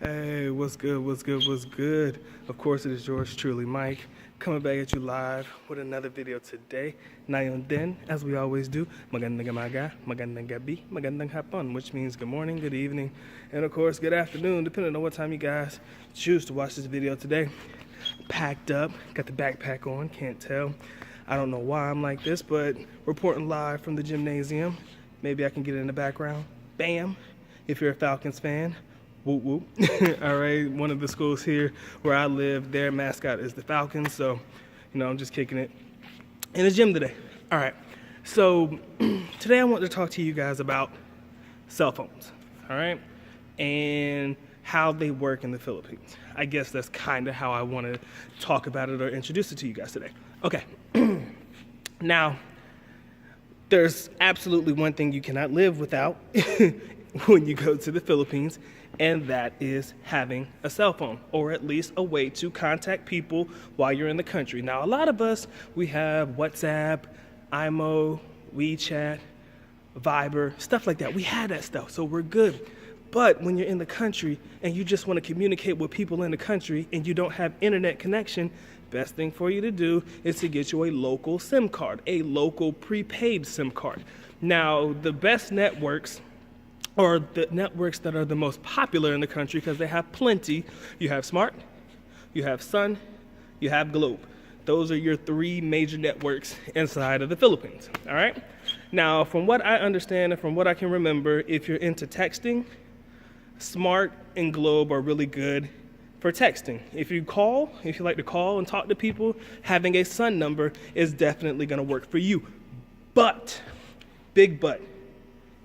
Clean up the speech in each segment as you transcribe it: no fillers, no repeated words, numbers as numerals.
Hey, what's good, what's good, what's good? Of course, it is yours truly, Mike, coming back at you live with another video today. Ngayon din, as we always do, magandang umaga, magandang gabi, magandang hapon, which means good morning, good evening, and of course, good afternoon, depending on what time you guys choose to watch this video today. Packed up, got the backpack on, can't tell. I don't know why I'm like this, but reporting live from the gymnasium. Maybe I can get it in the background. Bam! If you're a Falcons fan. Whoop whoop. All right, one of the schools here where I live, their mascot is the Falcons, so I'm just kicking it in the gym today. All right, so today I want to talk to you guys about cell phones, all right, and how they work in the Philippines. I guess that's kind of how I want to talk about it or introduce it to you guys today. Okay, now there's absolutely one thing you cannot live without when you go to the Philippines, and that is having a cell phone, or at least a way to contact people while you're in the country. Now, a lot of us, we have WhatsApp, IMO, WeChat, Viber, stuff like that. We have that stuff, so we're good. But when you're in the country and you just want to communicate with people in the country and you don't have internet connection, best thing for you to do is to get you a local SIM card, a local prepaid SIM card. Now, the best networks, or the networks that are the most popular in the country, because they have plenty. You have Smart, you have Sun, you have Globe. Those are your three major networks inside of the Philippines, all right? Now, from what I understand and from what I can remember, if you're into texting, Smart and Globe are really good for texting. If you like to call and talk to people, having a Sun number is definitely gonna work for you. But, big but,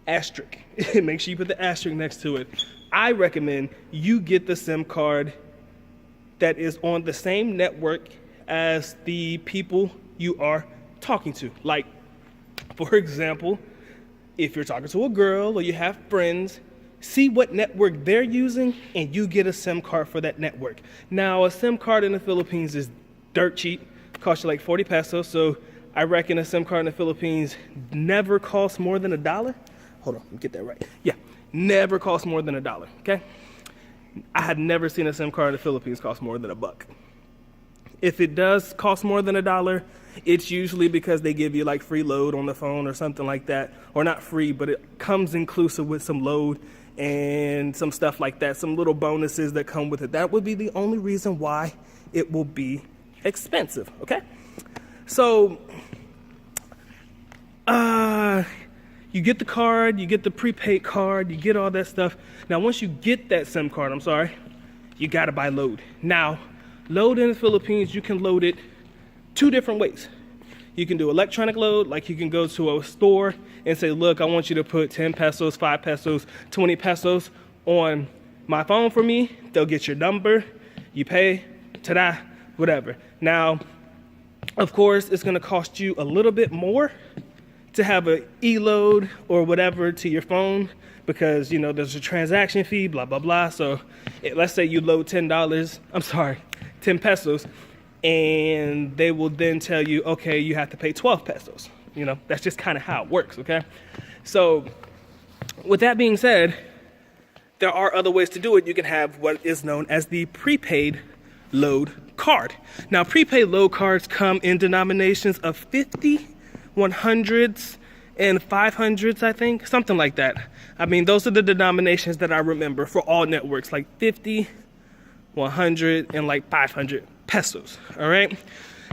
asterisk. Make sure you put the asterisk next to it. I recommend you get the SIM card that is on the same network as the people you are talking to. Like, for example, if you're talking to a girl or you have friends, see what network they're using and you get a SIM card for that network. Now, a SIM card in the Philippines is dirt cheap. Costs you like 40 pesos. So I reckon a SIM card in the Philippines never costs more than $1. Hold on, let me get that right. Yeah, never costs more than $1, okay? I have never seen a SIM card in the Philippines cost more than $1. If it does cost more than $1, it's usually because they give you like free load on the phone or something like that. Or not free, but it comes inclusive with some load and some stuff like that, some little bonuses that come with it. That would be the only reason why it will be expensive, okay? So, you get the card, you get the prepaid card, you get all that stuff. Now, once you get that SIM card, you gotta buy load. Now, load in the Philippines, you can load it two different ways. You can do electronic load, like you can go to a store and say, look, I want you to put 10 pesos, 5 pesos, 20 pesos on my phone for me. They'll get your number, you pay, ta-da, whatever. Now, of course, it's gonna cost you a little bit more to have an e-load or whatever to your phone, because there's a transaction fee, blah blah blah. So let's say you load $10 pesos, and they will then tell you, okay, you have to pay 12 pesos. That's just kind of how it works, okay? So with that being said, there are other ways to do it. You can have what is known as the prepaid load card. Now, prepaid load cards come in denominations of 50, 100s, and 500s, I think, something like that. I mean, those are the denominations that I remember for all networks, like 50, 100, and like 500 pesos, all right?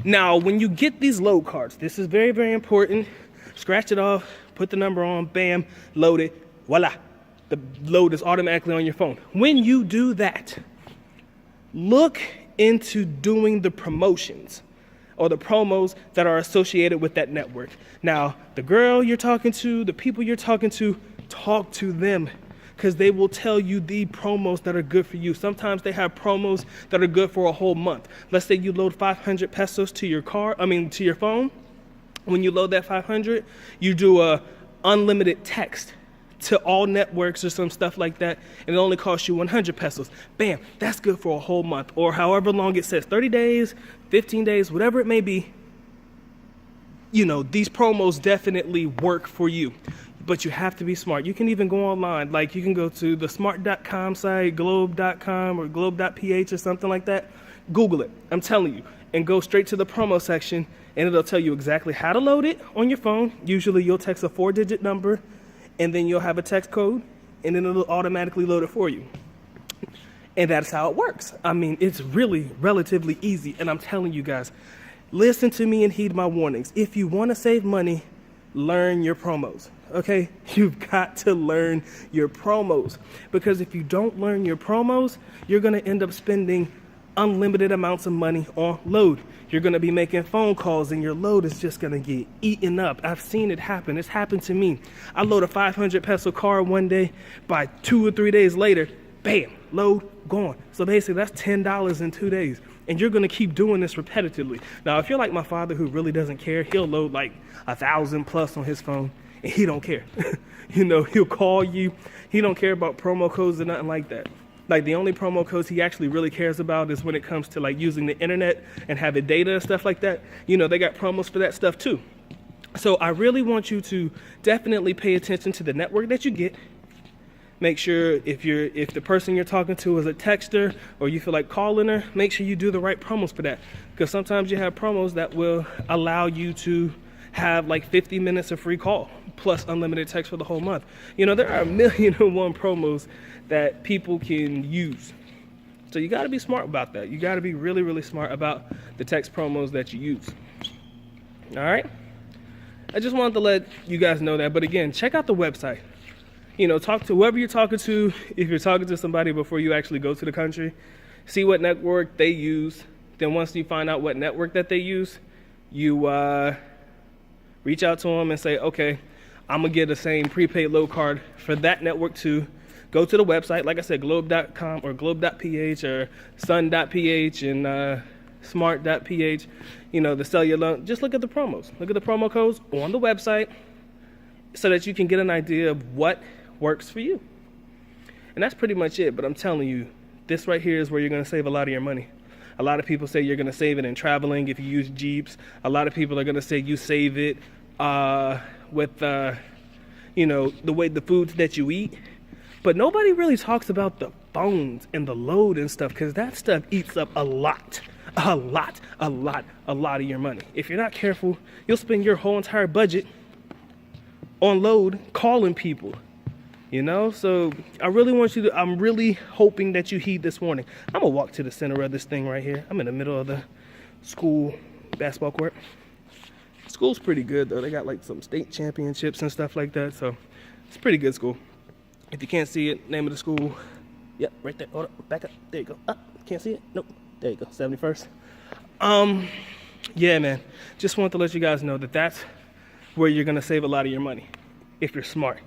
Now, when you get these load cards, this is very, very important. Scratch it off, put the number on, bam, load it, voila. The load is automatically on your phone. When you do that, look into doing the promotions or the promos that are associated with that network. Now, the girl you're talking to, the people you're talking to, talk to them, because they will tell you the promos that are good for you. Sometimes they have promos that are good for a whole month. Let's say you load 500 pesos to your to your phone. When you load that 500, you do a unlimited text to all networks or some stuff like that, and it only costs you 100 pesos. Bam, that's good for a whole month, or however long it says, 30 days, 15 days, whatever it may be. These promos definitely work for you. but you have to be smart. You can even go online. Like, you can go to the smart.com site, globe.com or globe.ph or something like that. Google it, I'm telling you, and go straight to the promo section, and it'll tell you exactly how to load it on your phone. Usually you'll text a 4-digit number, and then you'll have a text code, and then it'll automatically load it for you. And that's how it works. I mean, it's really relatively easy, and I'm telling you guys, listen to me and heed my warnings. If you want to save money, learn your promos, okay? You've got to learn your promos, because if you don't learn your promos, you're going to end up spending unlimited amounts of money on load. You're going to be making phone calls and your load is just going to get eaten up. I've seen it happen. It's happened to me. I load a 500 peso car one day. By 2 or 3 days later, bam, load gone. So basically that's $10 in 2 days. And you're going to keep doing this repetitively. Now, if you're like my father who really doesn't care, he'll load like 1,000 plus on his phone and he don't care. You know, he'll call you. He don't care about promo codes or nothing like that. Like, the only promo codes he actually really cares about is when it comes to like using the internet and having data and stuff like that. You know, they got promos for that stuff too. So I really want you to definitely pay attention to the network that you get. Make sure if the person you're talking to is a texter or you feel like calling her, make sure you do the right promos for that. Because sometimes you have promos that will allow you to have like 50 minutes of free call plus unlimited text for the whole month. You know, there are 1,000,001 promos that people can use. So you got to be smart about that. You got to be really, really smart about the text promos that you use. All right? I just wanted to let you guys know that. But again, check out the website. You know, talk to whoever you're talking to. If you're talking to somebody before you actually go to the country, see what network they use. Then once you find out what network that they use, you reach out to them and say, okay, I'm going to get the same prepaid load card for that network too. Go to the website, like I said, globe.com or globe.ph or sun.ph and smart.ph, you know, the cellular. Just look at the promos. Look at the promo codes on the website so that you can get an idea of what works for you. And that's pretty much it. But I'm telling you, this right here is where you're going to save a lot of your money. A lot of people say you're going to save it in traveling if you use Jeeps. A lot of people are going to say you save it with, you know, the foods that you eat. But nobody really talks about the phones and the load and stuff, because that stuff eats up a lot of your money. If you're not careful, you'll spend your whole entire budget on load calling people, you know? So I really want you to, I'm really hoping that you heed this warning. I'm gonna walk to the center of this thing right here. I'm in the middle of the school basketball court. School's pretty good though. They got like some state championships and stuff like that. So it's a pretty good school. If you can't see it, name of the school. Yep, right there. Hold up, back up. There you go. Up. Can't see it? Nope. There you go. 71st. Yeah, man. Just want to let you guys know that that's where you're gonna save a lot of your money if you're smart.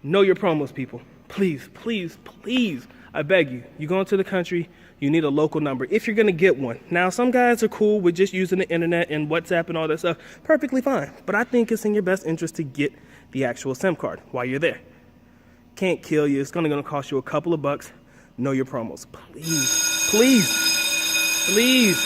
Know your promos, people. Please, please, please. I beg you. You go into the country, you need a local number if you're gonna get one. Now, some guys are cool with just using the internet and WhatsApp and all that stuff. Perfectly fine. But I think it's in your best interest to get the actual SIM card while you're there. Can't kill you. It's only going to cost you a couple of bucks. Know your promos. Please, please, please.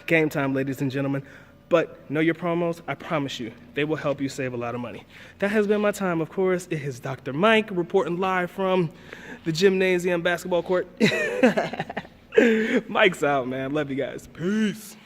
Game time, ladies and gentlemen. But know your promos. I promise you, they will help you save a lot of money. That has been my time, of course. It is Dr. Mike reporting live from the gymnasium basketball court. Mike's out, man. Love you guys. Peace.